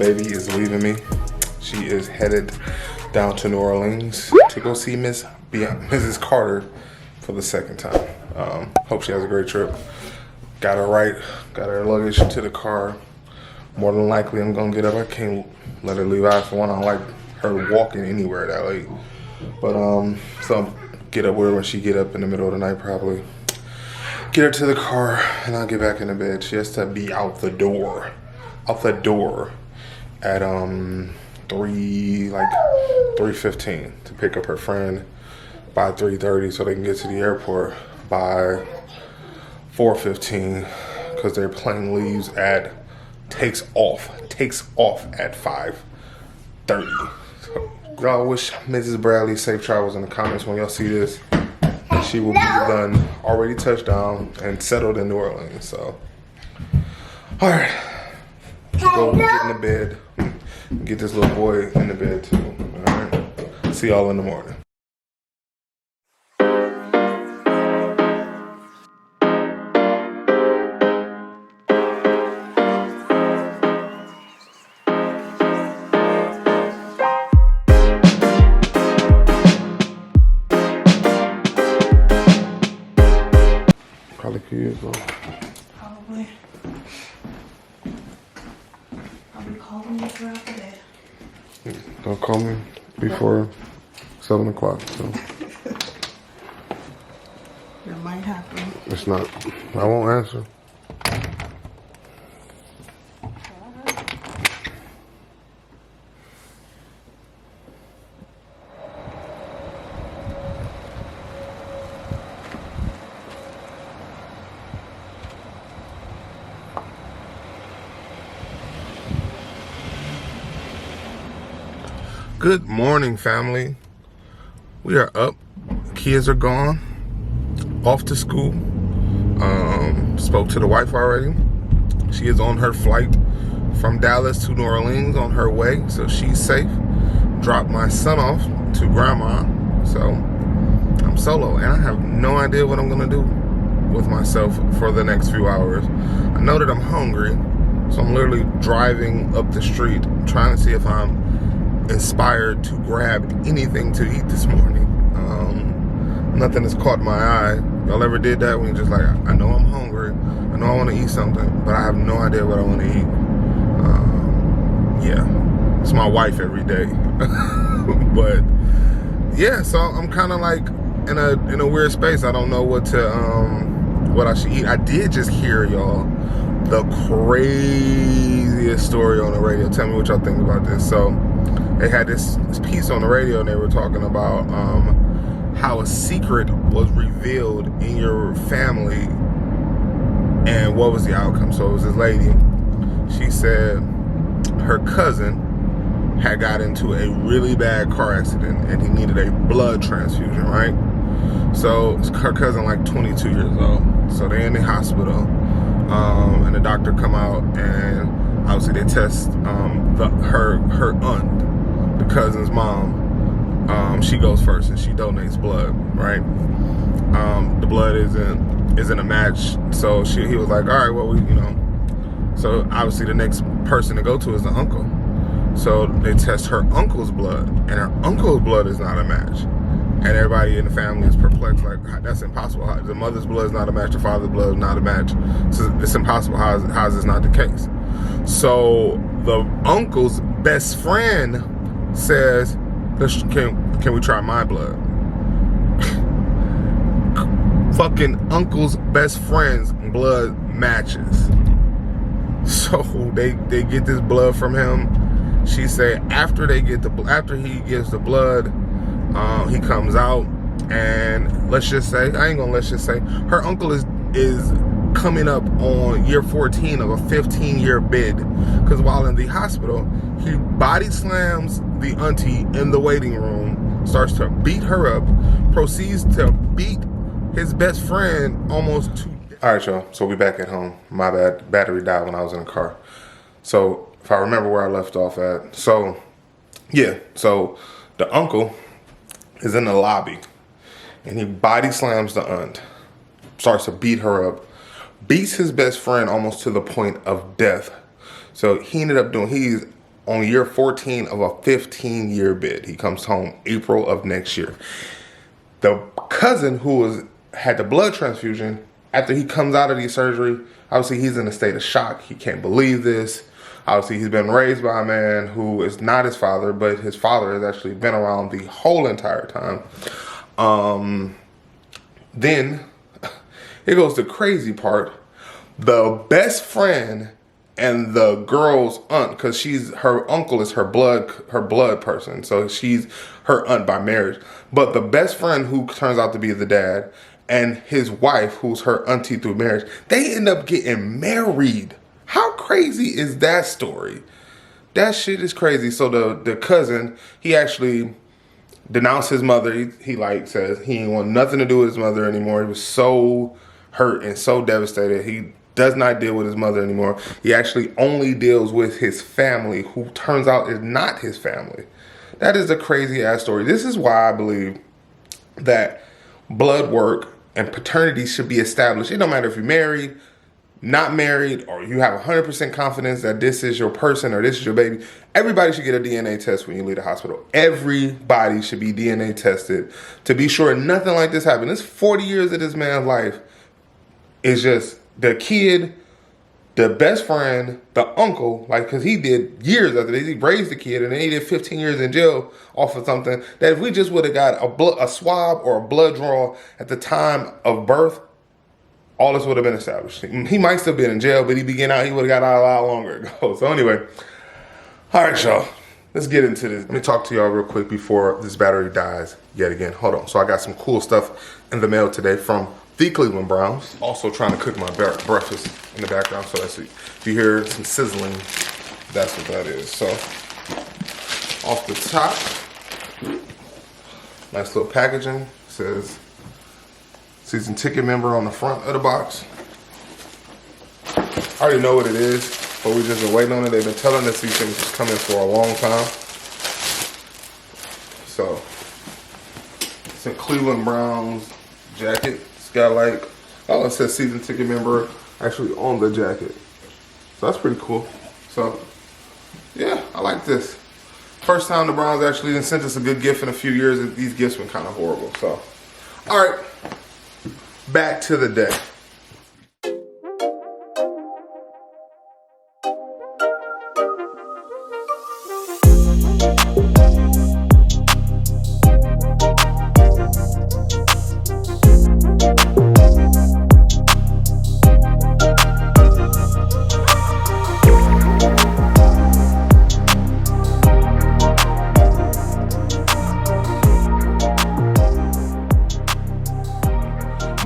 baby is leaving me. She is headed down to New Orleans to go see Mrs. Carter for the second time. Hope she has a great trip. Got her luggage to the car. More than likely, I'm gonna get up. I can't let her leave out. For one, I don't like her walking anywhere that late. But so I'll get up with her when she get up in the middle of the night probably. Get her to the car and I'll get back into bed. She has to be out the door at 3:15 to pick up her friend by 3:30 so they can get to the airport by 4:15 because their plane takes off at 5:30. So y'all wish Mrs. Bradley safe travels in the comments when y'all see this. She will be done, already touched down and settled in New Orleans. So, all right, go get in the bed. Get this little boy in the bed too. All right, see y'all in the morning. Probably a few years ago. Probably. I'll be calling you throughout the day. Don't call me before 7 o'clock. So. It might happen. It's not. I won't answer. Good morning, family. We are up. Kids are gone. Off to school. Spoke to the wife already. She is on her flight from Dallas to New Orleans on her way, so she's safe. Dropped my son off to grandma, so I'm solo, and I have no idea what I'm gonna do with myself for the next few hours. I know that I'm hungry, so I'm literally driving up the street, trying to see if I'm inspired to grab anything to eat this morning. Nothing has caught my eye. Y'all ever did that when you're just like, I know I'm hungry, I know I want to eat something, but I have no idea what I want to eat? Yeah, it's my wife every day. But yeah, so I'm kind of like in a weird space. I don't know what I should eat. I did just hear, y'all, the craziest story on the radio. Tell me what y'all think about this. So they had this piece on the radio and they were talking about how a secret was revealed in your family and what was the outcome. So it was this lady, she said her cousin had got into a really bad car accident and he needed a blood transfusion, right? So her cousin like 22 years old. So they're in the hospital and the doctor come out and obviously they test her aunt, the cousin's mom. She goes first and she donates blood, right? The blood isn't a match, so he was like, all right, well, so obviously the next person to go to is the uncle. So they test her uncle's blood, and her uncle's blood is not a match. And everybody in the family is perplexed, like, that's impossible. The mother's blood is not a match, the father's blood is not a match. So it's impossible. How is this not the case? So the uncle's best friend says, can we try my blood? Fucking uncle's best friend's blood matches. So they get this blood from him. She said after he gives the blood, he comes out, and her uncle is coming up on year 14 of a 15-year bid, because while in the hospital, he body slams the auntie in the waiting room, starts to beat her up, proceeds to beat his best friend almost to death. All right, y'all, so we back at home. My bad, battery died when I was in the car. So if I remember where I left off at. So yeah, so the uncle is in the lobby and he body slams the aunt, starts to beat her up, beats his best friend almost to the point of death. So he ended up he's on year 14 of a 15-year bid. He comes home April of next year. The cousin who had the blood transfusion, after he comes out of the surgery, obviously he's in a state of shock. He can't believe this. Obviously he's been raised by a man who is not his father, but his father has actually been around the whole entire time. Then it goes to the crazy part. The best friend and the girl's aunt, because her uncle is her blood person, so she's her aunt by marriage. But the best friend, who turns out to be the dad, and his wife, who's her auntie through marriage, they end up getting married. How crazy is that story? That shit is crazy. So the cousin, he actually denounced his mother. He like says he ain't want nothing to do with his mother anymore. He was so hurt and so devastated. He does not deal with his mother anymore. He actually only deals with his family, who turns out is not his family. That is a crazy ass story. This is why I believe that blood work and paternity should be established. It don't matter if you're married, not married, or you have 100% confidence that this is your person or this is your baby. Everybody should get a DNA test when you leave the hospital. Everybody should be DNA tested to be sure nothing like this happened. It's 40 years of this man's life. It's just the kid, the best friend, the uncle, like, because he did years after this. He raised the kid, and then he did 15 years in jail off of something that if we just would have got a swab or a blood draw at the time of birth, all this would have been established. He might still been in jail, but he would have got out a lot longer ago. So anyway, all right, y'all. Let's get into this. Let me talk to y'all real quick before this battery dies yet again. Hold on. So I got some cool stuff in the mail today from the Cleveland Browns. Also trying to cook my breakfast in the background. So that's it. If you hear some sizzling, that's what that is. So off the top, nice little packaging. It says season ticket member on the front of the box. I already know what it is, but we just been waiting on it. They've been telling us these things is coming for a long time. So it's a Cleveland Browns jacket. It's got like, oh, it says season ticket member actually on the jacket. So that's pretty cool. So yeah, I like this. First time the Browns actually sent us a good gift in a few years. These gifts been kind of horrible. So, all right, back to the day.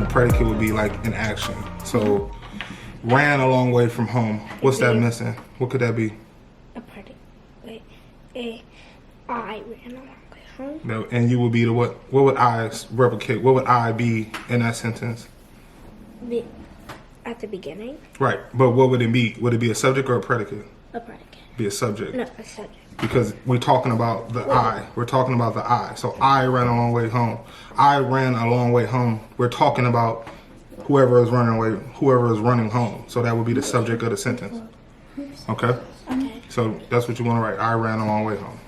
Predicate would be like an action. So ran a long way from home. What's that missing? What could that be? A predicate. Wait, I ran a long way home. No, and you would be the what? What would I replicate? What would I be in that sentence? At the beginning. Right, but what would it be? Would it be a subject or a predicate? A predicate. Be a subject. No, a subject. Because we're talking about the I. We're talking about the I. So I ran a long way home. I ran a long way home. We're talking about whoever is running home. So that would be the subject of the sentence. Okay? Okay. So that's what you want to write. I ran a long way home.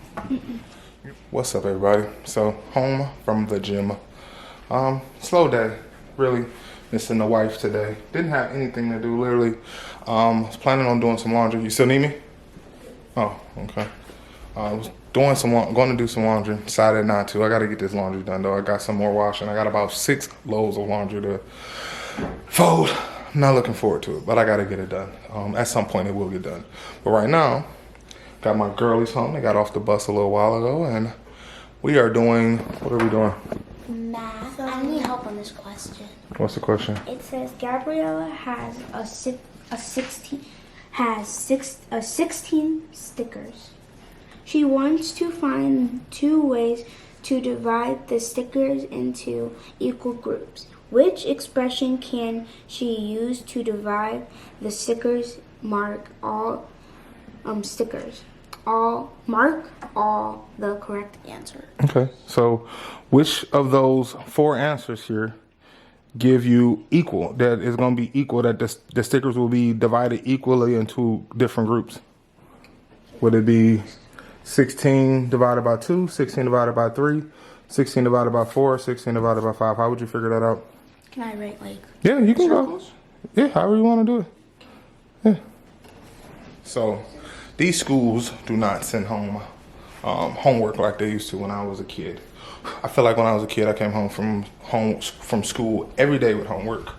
What's up, everybody? So home from the gym. Slow day. Really missing the wife today. Didn't have anything to do, literally. Was planning on doing some laundry. You still need me? Oh, okay. I was going to do some laundry. Decided not to. I got to get this laundry done, though. I got some more washing. I got about 6 loads of laundry to fold. I'm not looking forward to it, but I got to get it done. At some point, it will get done. But right now, got my girlies home. They got off the bus a little while ago, and we are doing, what are we doing? Math. I need help on this question. What's the question? It says Gabriella has 16 stickers. She wants to find 2 ways to divide the stickers into equal groups. Which expression can she use to divide the stickers? Mark all stickers. Mark all the correct answer. Okay, so which of those 4 answers here give you equal? That is going to be equal, that the stickers will be divided equally into different groups. would it be 16 divided by 2, 16 divided by 3, 16 divided by 4, 16 divided by 5? How would you figure that out? Can I write like? Yeah, you can circles? go. Yeah, however you want to do it. Yeah. So, these schools do not send home homework like they used to when I was a kid. I feel like when I was a kid, I came home from school every day with homework.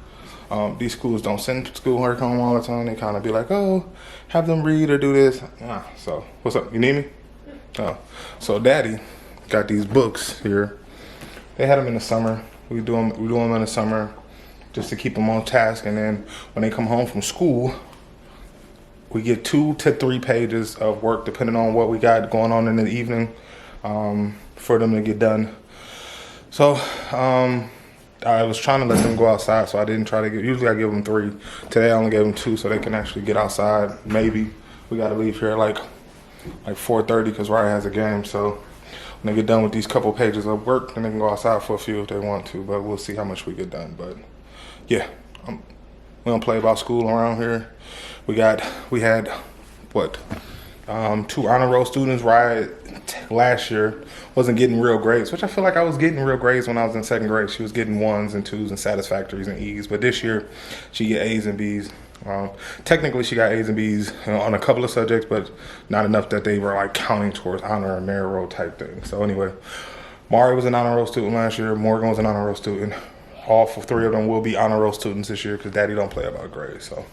These schools don't send schoolwork home all the time. They kind of be like, oh, have them read or do this. So, what's up? You need me? Oh. So, Daddy got these books here. They had them in the summer. We do them in the summer just to keep them on task. And then when they come home from school, we get 2 to 3 pages of work, depending on what we got going on in the evening, for them to get done. So I was trying to let them go outside, so I didn't try to usually I give them 3. Today I only gave them 2 so they can actually get outside. Maybe we got to leave here at like 4:30 because Ryan has a game. So when they get done with these couple pages of work, then they can go outside for a few if they want to, but we'll see how much we get done. But yeah, we don't play about school around here. We had 2 honor roll students. Riot last year wasn't getting real grades, which I feel like I was getting real grades when I was in 2nd grade. She was getting 1s and 2s and satisfactories and E's, but this year she get A's and B's. Technically she got A's and B's on a couple of subjects, but not enough that they were like counting towards honor or merit roll type thing. So anyway, Mari was an honor roll student last year. Morgan was an honor roll student. All 3 of them will be honor roll students this year because Daddy don't play about grades. So.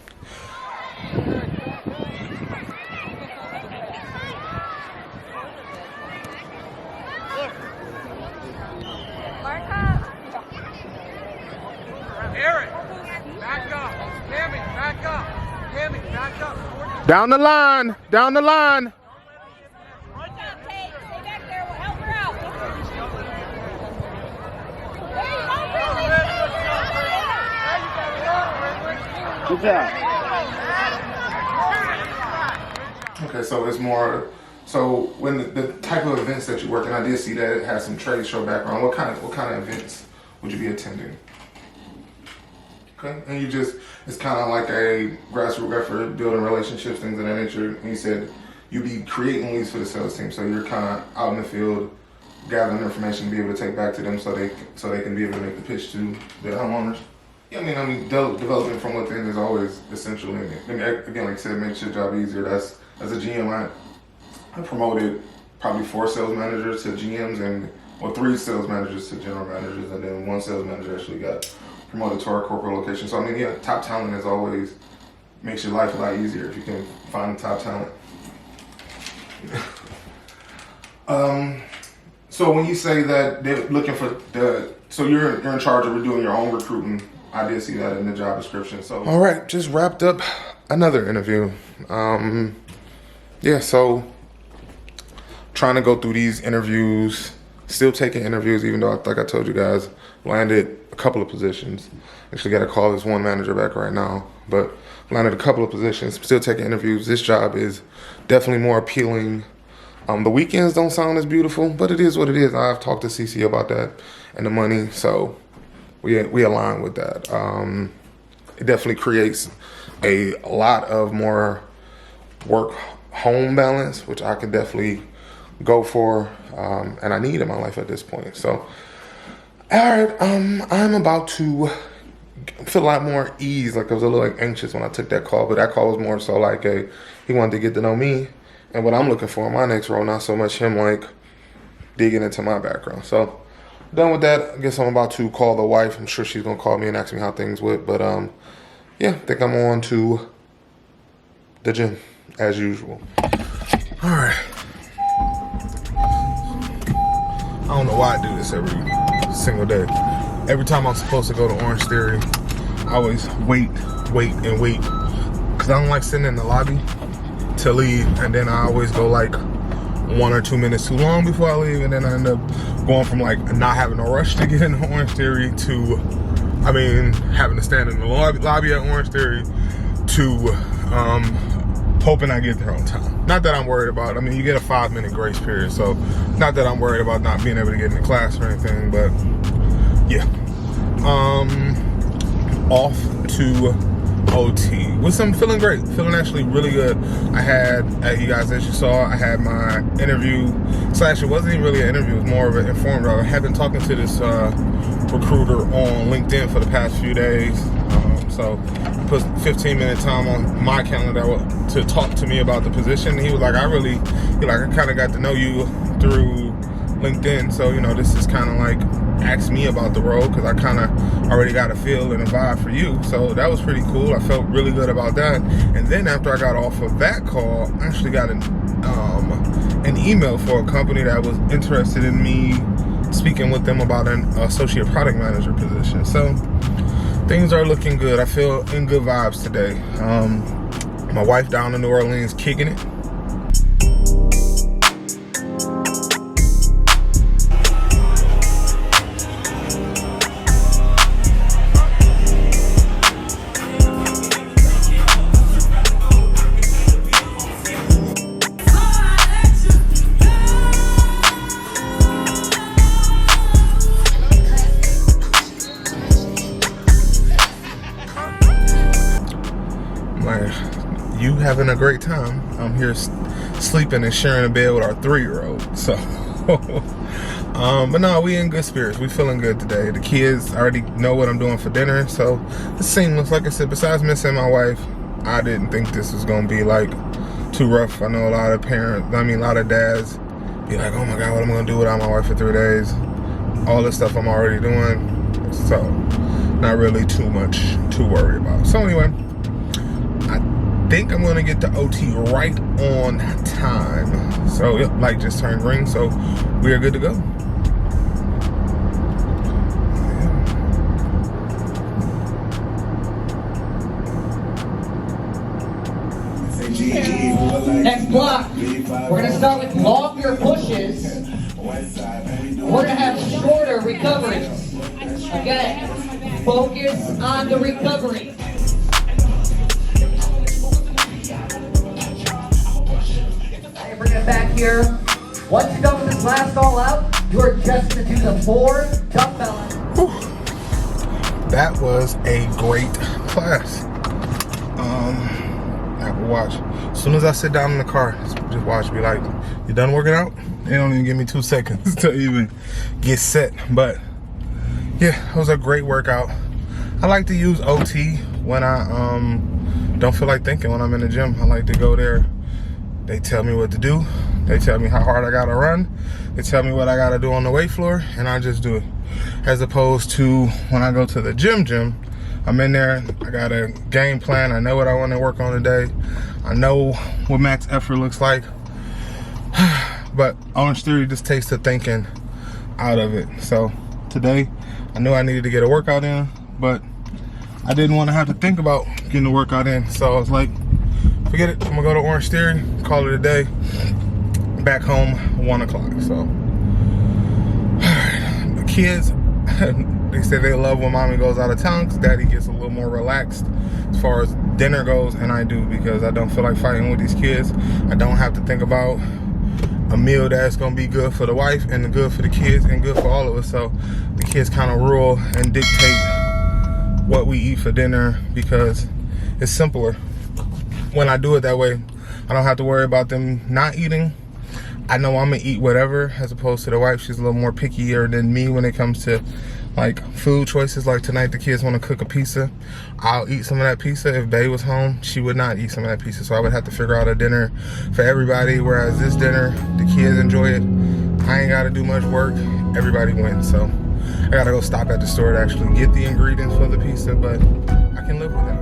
Down the line, down the line. Good job. Okay, so it's more. So when the type of events that you work in, I did see that it has some trade show background. What kind of events would you be attending? Okay, and it's kind of like a grassroots effort, building relationships, things of that nature. And you said you'd be creating leads for the sales team, so you're kind of out in the field, gathering information to be able to take back to them, so they can be able to make the pitch to the homeowners. Yeah, I mean, development from within is always essential. And again, like I said, it makes your job easier. As a GM, I promoted probably 4 sales managers to GMs or 3 sales managers to general managers, and then 1 sales manager actually got promoted to our corporate location. So I mean, yeah, top talent is always makes your life a lot easier if you can find top talent. So when you say that they're looking for so you're in charge of doing your own recruiting. I did see that in the job description. So all right, just wrapped up another interview. Yeah, so trying to go through these interviews, still taking interviews, even though like I told you guys, landed a couple of positions. Actually got to call this one manager back right now, but landed a couple of positions, still taking interviews. This job is definitely more appealing. The weekends don't sound as beautiful, but it is what it is. I've talked to CC about that and the money, so we align with that. It definitely creates a lot of more work-home balance, which I could definitely go for, and I need in my life at this point. So, all right, I'm about to feel a lot more ease. Like I was a little anxious when I took that call, but that call was more so like he wanted to get to know me and what I'm looking for in my next role, not so much him digging into my background. So done with that. I guess I'm about to call the wife. I'm sure she's gonna call me and ask me how things went. But yeah, I think I'm on to the gym as usual. All right. I don't know why I do this every single day. Every time I'm supposed to go to Orange Theory, I always wait, because I don't like sitting in the lobby to leave, and then I always go 1 or 2 minutes too long before I leave, and then I end up going from not having a rush to get into Orange Theory to, having to stand in the lobby at Orange Theory to hoping I get there on time. Not that I'm worried about it. You get a 5-minute grace period, so not that I'm worried about not being able to get into class or anything, but yeah. Off to OT, which I'm feeling great, feeling actually really good. I had, as you guys, as you saw, I had my interview, slash it wasn't even really an interview, it was more of an informed. I had been talking to this recruiter on LinkedIn for the past few days, so put 15-minute time on my calendar to talk to me about the position. He was like, I kind of got to know you through LinkedIn, so you know, this is kind of like ask me about the role, because I kind of already got a feel and a vibe for you. So that was pretty cool. I felt really good about that. And then after I got off of that call, I actually got an email for a company that was interested in me speaking with them about an associate product manager position. So things are looking good. I feel in good vibes today. My wife down in New Orleans kicking it. You having a great time. I'm here sleeping and sharing a bed with our 3-year-old. So, but no, we in good spirits. We feeling good today. The kids already know what I'm doing for dinner, so it's seamless. Like I said, besides missing my wife, I didn't think this was gonna be like too rough. I know a lot of dads be like, oh my God, what am I gonna do without my wife for 3 days? All this stuff I'm already doing, so not really too much to worry about. So anyway, I think I'm gonna get to OT right on time. So yep, light just turned green, so we are good to go. Next block, we're gonna start with longer pushes. We're gonna have shorter recoveries. Again, focus on the recovery. Bring it back here. Once you're done with this last all out, you're just going to do the 4 dumbbell. That was a great class. Apple Watch. As soon as I sit down in the car, just watch me like, you done working out? They don't even give me 2 seconds to even get set. But yeah, it was a great workout. I like to use OT when I don't feel like thinking when I'm in the gym. I like to go there. They tell me what to do. They tell me how hard I gotta run. They tell me what I gotta do on the weight floor, and I just do it. As opposed to when I go to the gym, I'm in there, I got a game plan. I know what I want to work on today. I know what max effort looks like. But Orange Theory just takes the thinking out of it. So today, I knew I needed to get a workout in, but I didn't want to have to think about getting the workout in. So I was like, forget it, I'm gonna go to Orange Theory, call it a day. Back home, 1 o'clock. So, the kids, they say they love when mommy goes out of town because daddy gets a little more relaxed as far as dinner goes, and I do, because I don't feel like fighting with these kids. I don't have to think about a meal that's gonna be good for the wife and good for the kids and good for all of us. So the kids kind of rule and dictate what we eat for dinner because it's simpler. When I do it that way, I don't have to worry about them not eating. I know I'm gonna eat whatever, as opposed to the wife. She's a little more pickier than me when it comes to like food choices. Like tonight, the kids want to cook a pizza. I'll eat some of that pizza. If Bae was home, she would not eat some of that pizza. So I would have to figure out a dinner for everybody. Whereas this dinner, the kids enjoy it. I ain't gotta do much work. Everybody wins. So I gotta go stop at the store to actually get the ingredients for the pizza, but I can live with that.